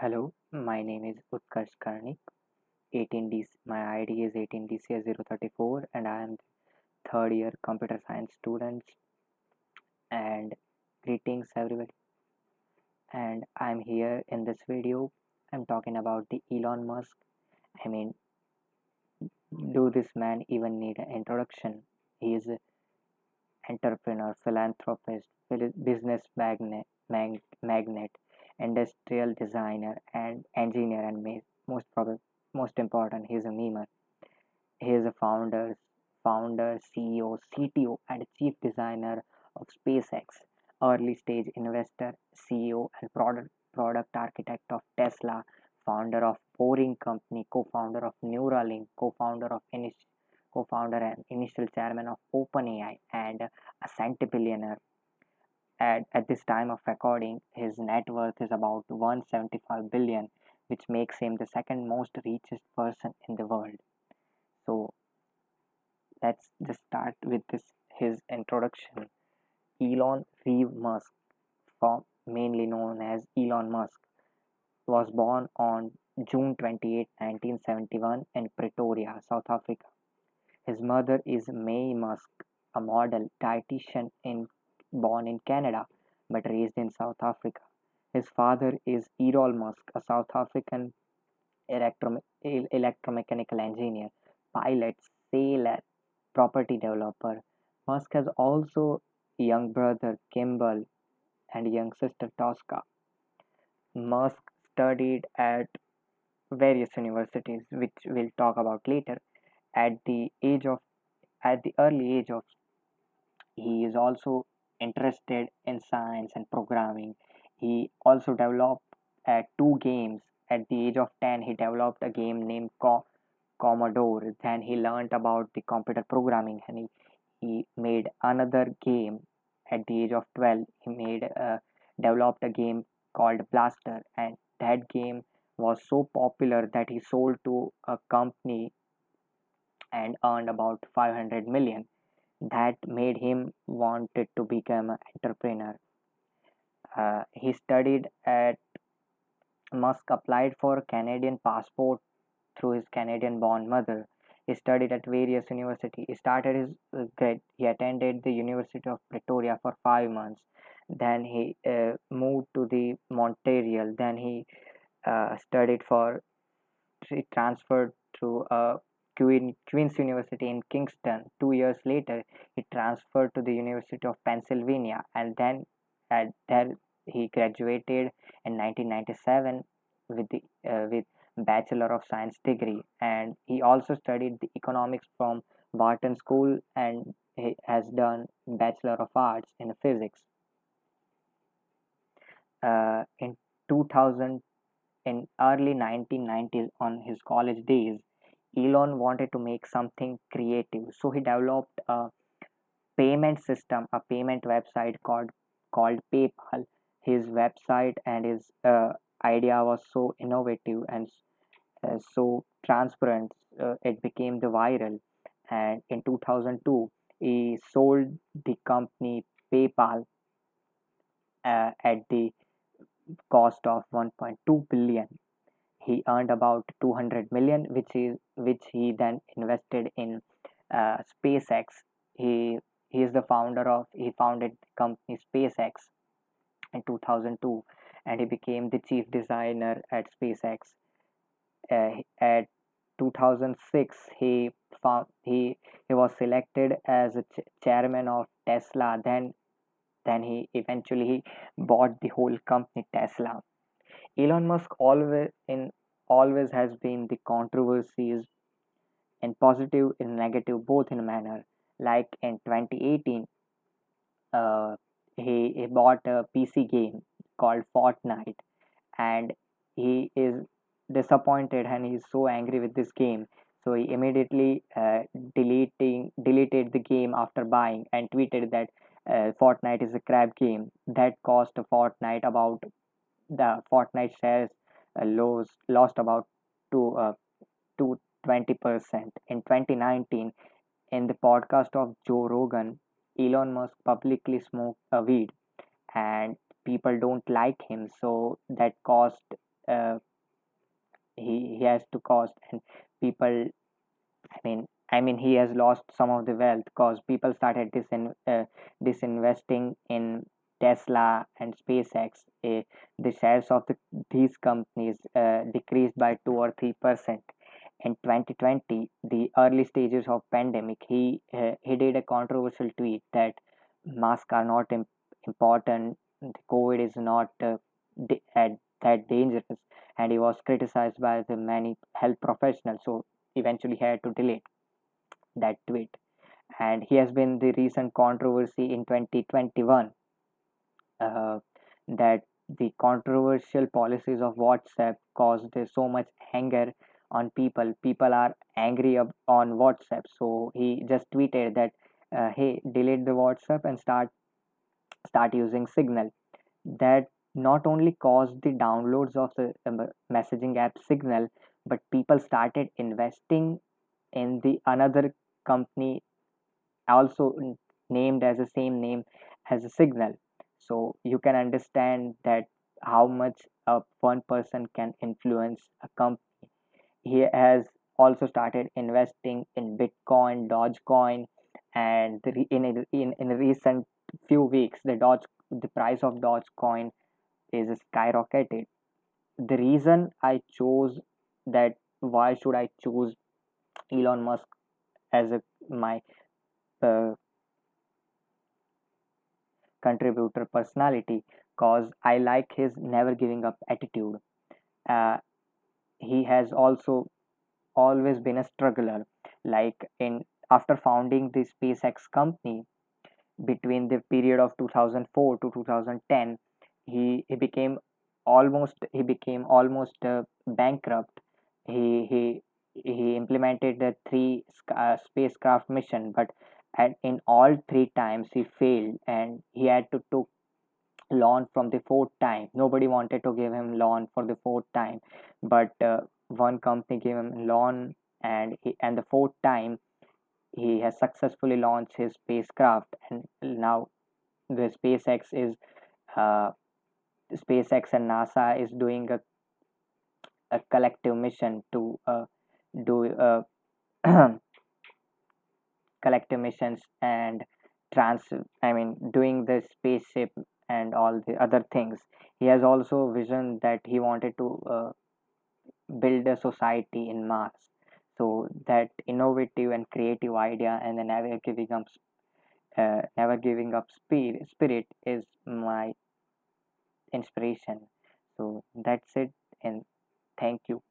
Hello, my name is Utkarsh Karnik. 18D, my ID is 18DCS034, and I am third year computer science student. And greetings everybody. And I'm here in this video. I'm talking about the Elon Musk. I mean, do this man even need an introduction? He is an entrepreneur, philanthropist, business magnate, industrial designer, and engineer, and most important, he's a memer. He is a founder, CEO, CTO, and chief designer of SpaceX, early stage investor, CEO, and product architect of Tesla, founder of Boring Company, co-founder of Neuralink, co-founder and initial chairman of OpenAI, and a centibillionaire. At this time of recording, his net worth is about 175 billion, which makes him the second most richest person in the world. So let's just start with his introduction. Elon Reeve Musk, mainly known as Elon Musk, was born on June 28, 1971 in Pretoria, South Africa. His mother is May Musk, a model dietitian born in Canada but raised in South Africa. His father is Errol Musk, a South African electromechanical engineer, pilot, sailor, property developer. Musk has also a young brother Kimball and a young sister Tosca. Musk studied at various universities, which we'll talk about later. At the age of at the early age of he is also interested in science and programming. He also developed two games. At the age of 10, he developed a game named Commodore. Then he learned about the computer programming and he made another game. At the age of 12, developed a game called Blaster, and that game was so popular that he sold to a company and earned about 500 million. That made him wanted to become an entrepreneur. He studied at Musk applied for a Canadian passport through his Canadian-born mother. He studied at various universities. He started his grade. He attended the University of Pretoria for 5 months. Then he moved to the Montreal. Then he studied for he transferred to Queen's University in Kingston. 2 years later, he transferred to the University of Pennsylvania, and then there he graduated in 1997 with Bachelor of Science degree, and he also studied the economics from Wharton School, and he has done Bachelor of Arts in physics. In 2000 in early 1990s on his college days, Elon wanted to make something creative, so he developed a payment system, a payment website called PayPal. His website and his idea was so innovative and so transparent, it became the viral. And in 2002, he sold the company PayPal at the cost of 1.2 billion. He earned about 200 million, which he then invested in SpaceX. He is the he founded the company SpaceX in 2002, and he became the chief designer at SpaceX. At 2006, he was selected as a chairman of Tesla. Then he eventually bought the whole company Tesla. Elon Musk always has been the controversies in positive and negative both in a manner. Like in 2018, uh, he bought a PC game called Fortnite, and he is disappointed and he's so angry with this game. So he immediately deleted the game after buying and tweeted that Fortnite is a crap game. That cost Fortnite about the Fortnite shares lost about to 20%. In 2019, in the podcast of Joe Rogan, Elon Musk publicly smoked a weed and people don't like him. So that caused he has to cost, and people, I mean he has lost some of the wealth because people started disinvesting in Tesla and SpaceX. The shares of these companies decreased by 2 or 3%. In 2020, the early stages of pandemic, he did a controversial tweet that masks are not important, the COVID is not that dangerous, and he was criticized by the many health professionals. So eventually, he had to delete that tweet. And he has been the recent controversy in 2021, uh, that the controversial policies of WhatsApp caused so much anger on people. People are angry on WhatsApp. So he just tweeted that, hey, delete the WhatsApp and start using Signal. That not only caused the downloads of the messaging app Signal, but people started investing in the another company, also named as the same name as a Signal. So you can understand that how much one person can influence a company. He has also started investing in Bitcoin, Dogecoin, and in a recent few weeks, the price of Dogecoin is skyrocketed. The reason I chose that, why should I choose Elon Musk as my uh, contributor personality, cause I like his never giving up attitude. Uh, he has also always been a struggler. Like in after founding the SpaceX company between the period of 2004 to 2010, he became almost bankrupt. He he he implemented the three spacecraft mission, but in all three times he failed, and he had to took loan from the fourth time. Nobody wanted to give him loan for the fourth time, but one company gave him loan, and the fourth time he has successfully launched his spacecraft, and now the uh, SpaceX and NASA is doing a collective mission to do collective missions and trans doing the spaceship and all the other things. He has also vision that he wanted to build a society in Mars. So that innovative and creative idea and the never giving up spirit is my inspiration. So that's it, and thank you.